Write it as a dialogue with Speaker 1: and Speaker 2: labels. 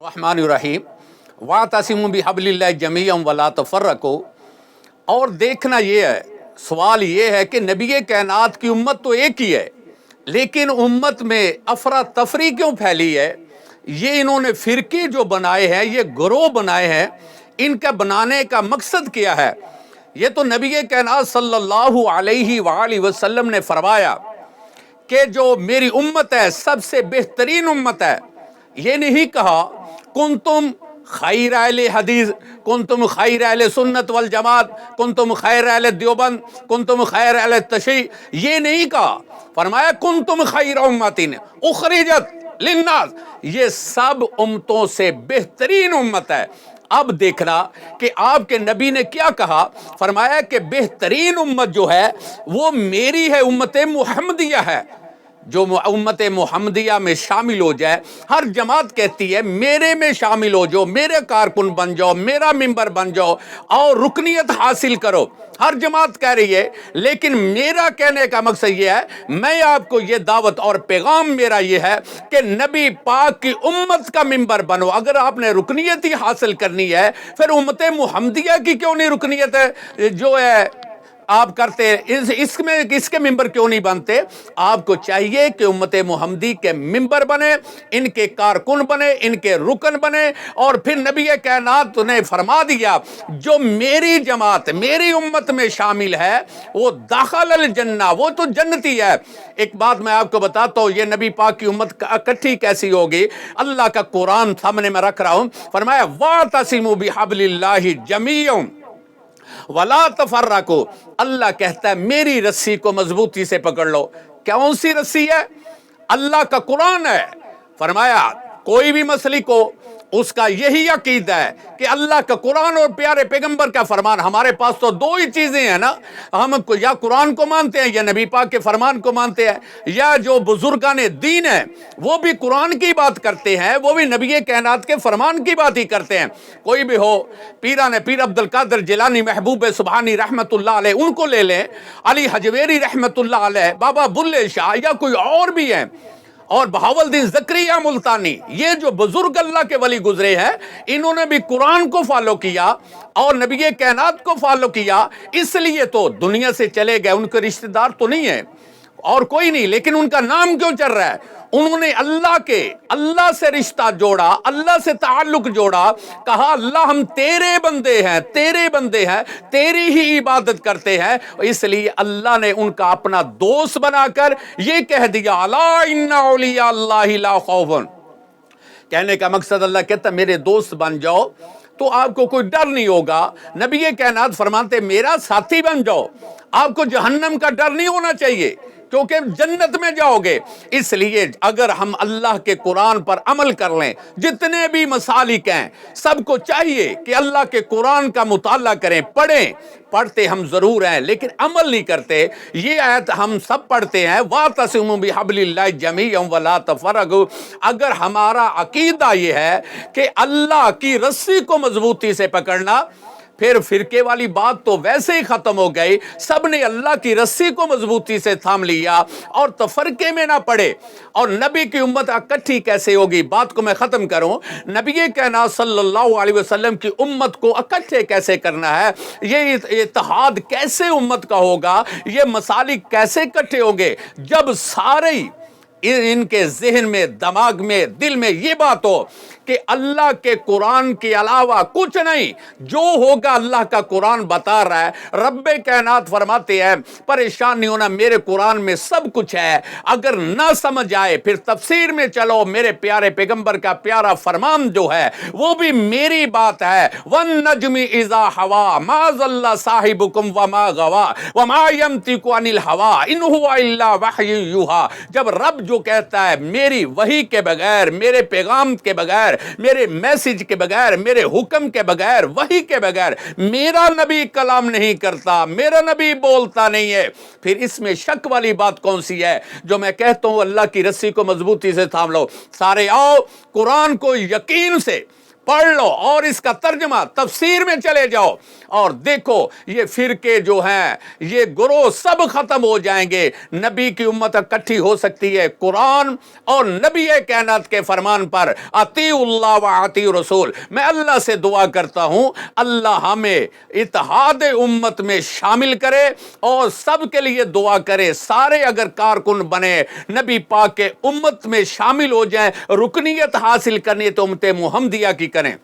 Speaker 1: रहमान रहीम वातसिमू बिहब्लिल्लाहि जमीअन वला तफर्रकू। और देखना ये है, सवाल ये है कि नबी कायनात की उम्मत तो एक ही है, लेकिन उम्मत में अफरा तफरी क्यों फैली है? ये इन्होंने फिरके जो बनाए हैं, ये गिरोह बनाए हैं, इनका बनाने का मकसद क्या है? ये तो नबी कायनात सल्लल्लाहु अलैहि वसल्लम ने फरमाया कि जो मेरी उम्मत है सबसे बेहतरीन उम्मत है। ये नहीं कहा कुंतुम खैर अहले हदीस, कुंतुम खैर अहले सुन्नत वल जमात, कुंतुम खैर अहले देवबंद, कुंतुम खैर अहले तशय्युअ, ये नहीं कहा। फरमाया कुंतुम खैर उम्मतिन उखरिजत लिन्नास, ये सब उम्मतों से बेहतरीन उम्मत है। अब देखना कि आपके नबी ने क्या कहा। फरमाया कि बेहतरीन उम्मत जो है वो मेरी है, उम्मत मुहम्मदिया है। जो उम्मत मुहम्मदिया में शामिल हो जाए, हर जमात कहती है मेरे में शामिल हो जाओ, मेरे कारकुन बन जाओ, मेरा मिंबर बन जाओ और रुकनियत हासिल करो। हर जमात कह रही है, लेकिन मेरा कहने का मकसद ये है, मैं आपको ये दावत और पैगाम मेरा ये है कि नबी पाक की उम्मत का मिंबर बनो। अगर आपने रुकनियत ही हासिल करनी है, फिर उम्मत मुहम्मदिया की क्यों नहीं रुकनियत है जो है आप करते हैं, इसमें इसके मिंबर क्यों नहीं बनते? आपको चाहिए कि उम्मत मुहम्मदी के मिंबर बने, इनके कारकुन बने, इनके रुकन बने। और फिर नबी कायनात ने फरमा दिया जो मेरी जमात मेरी उम्मत में शामिल है वो दाखिल जन्ना, वो तो जन्नती है। एक बात मैं आपको बताता हूँ, ये नबी पाक की उम्मत इकट्ठी कैसी होगी। अल्लाह का कुरान सामने में रख रहा हूँ। फरमाया वातसिमू बिहब्लिल्लाहि जमीअन वला तफर्रकू। अल्लाह कहता है मेरी रस्सी को मजबूती से पकड़ लो। कौन सी रस्सी है? अल्लाह का कुरान है। फरमाया कोई भी मसली को उसका यही अकीदा है कि अल्लाह का कुरान और प्यारे पैगंबर का फरमान। हमारे पास तो दो ही चीजें हैं ना, हम या कुरान को मानते हैं या नबी पाक के फरमान को मानते हैं, या जो बुजुर्गान दीन है वो भी कुरान की बात करते हैं, वो भी नबी कायनात के फरमान की बात ही करते हैं। कोई भी हो, पीर अब्दुल कादिर जिलानी, महबूब सुबहानी रहमतुल्लाह अलैह, उनको ले लें, अली हजवेरी रहमतुल्लाह अलैह, बाबा बुल्ले शाह, या कोई और भी हैं, और बहावलदीन ज़करिया मुल्तानी, ये जो बुजुर्ग अल्लाह के वली गुजरे हैं, इन्होंने भी कुरान को फॉलो किया और नबी कायनात को फॉलो किया, इसलिए तो दुनिया से चले गए। उनके रिश्तेदार तो नहीं है और कोई नहीं, लेकिन उनका नाम क्यों चल रहा है? उन्होंने अल्लाह से रिश्ता जोड़ा, अल्लाह से ताल्लुक जोड़ा, कहा अल्लाह हम तेरे बंदे हैं, तेरी ही इबादत करते हैं। इसलिए अल्लाह ने उनका अपना दोस्त बनाकर ये कह दिया अला इन्ना औलिया अल्लाहि ला खौफुन। कहने का मकसद अल्लाह कहता मेरे दोस्त बन जाओ तो आपको कोई डर नहीं होगा। नबी कायनात फरमाते मेरा साथी बन जाओ, आपको जहन्नम का डर नहीं होना चाहिए, क्योंकि जन्नत में जाओगे। इसलिए अगर हम अल्लाह के कुरान पर अमल कर लें, जितने भी मसालिक हैं, सबको चाहिए कि अल्लाह के कुरान का मुताला करें, पढ़ते हम जरूर हैं लेकिन अमल नहीं करते। ये आयत हम सब पढ़ते हैं, वातसिमू बिहब्लिल्लाहि जमीअन वला तफर्रकू। अगर हमारा अकीदा ये है कि अल्लाह की रस्सी को मजबूती से पकड़ना, फिर फिरके वाली बात तो वैसे ही खत्म हो गई। सब ने अल्लाह की रस्सी को मजबूती से थाम लिया और तफरके में ना पड़े। और नबी की उम्मत इकट्ठी कैसे होगी? बात को मैं खत्म करूं, नबी कायनात सल्लल्लाहु अलैहि वसल्लम की उम्मत को इकट्ठे कैसे करना है, ये इत्तेहाद कैसे उम्मत का होगा, ये मसालिक कैसे इकट्ठे होंगे? जब सारे इनके ज़हन में, दिमाग में, दिल में ये बात हो कि अल्लाह के कुरान के अलावा कुछ नहीं, जो होगा अल्लाह का कुरान बता रहा है। रब्बे कायनात फरमाते हैं परेशान नहीं होना, मेरे कुरान में सब कुछ है। अगर ना समझ आए फिर तफसीर में चलो, मेरे प्यारे पैगंबर का प्यारा फरमान जो है वो भी मेरी बात है। वन नजमी इज़ा हवा मा ज़ल्ला साहिबुकुम व मा गवा व मा यंतिकु अनिल हवा इन हुवा इल्ला वह्युन यूहा। जब रब जो कहता है मेरी वही के बगैर, मेरे पैगाम के बगैर, मेरे मैसेज के बगैर, मेरे हुक्म के बगैर, वही के बगैर मेरा नबी कलाम नहीं करता, मेरा नबी बोलता नहीं है, फिर इसमें शक वाली बात कौन सी है? जो मैं कहता हूं अल्लाह की रस्सी को मजबूती से थाम लो। सारे आओ कुरान को यकीन से پڑھ لو اور اس کا ترجمہ تفسیر میں چلے جاؤ اور دیکھو یہ فرقے جو ہیں یہ گروہ سب ختم ہو جائیں گے. نبی کی امت اکٹھی ہو سکتی ہے قرآن اور نبی کائنات کے فرمان پر. اطیعوا اللہ و اطیعوا رسول. میں اللہ سے دعا کرتا ہوں اللہ ہمیں اتحاد امت میں شامل کرے اور سب کے لیے دعا کرے. سارے اگر کارکن بنے نبی پاک کے امت میں شامل ہو جائیں, رکنیت حاصل کرنی ہے تو امت محمدیہ کی کریں.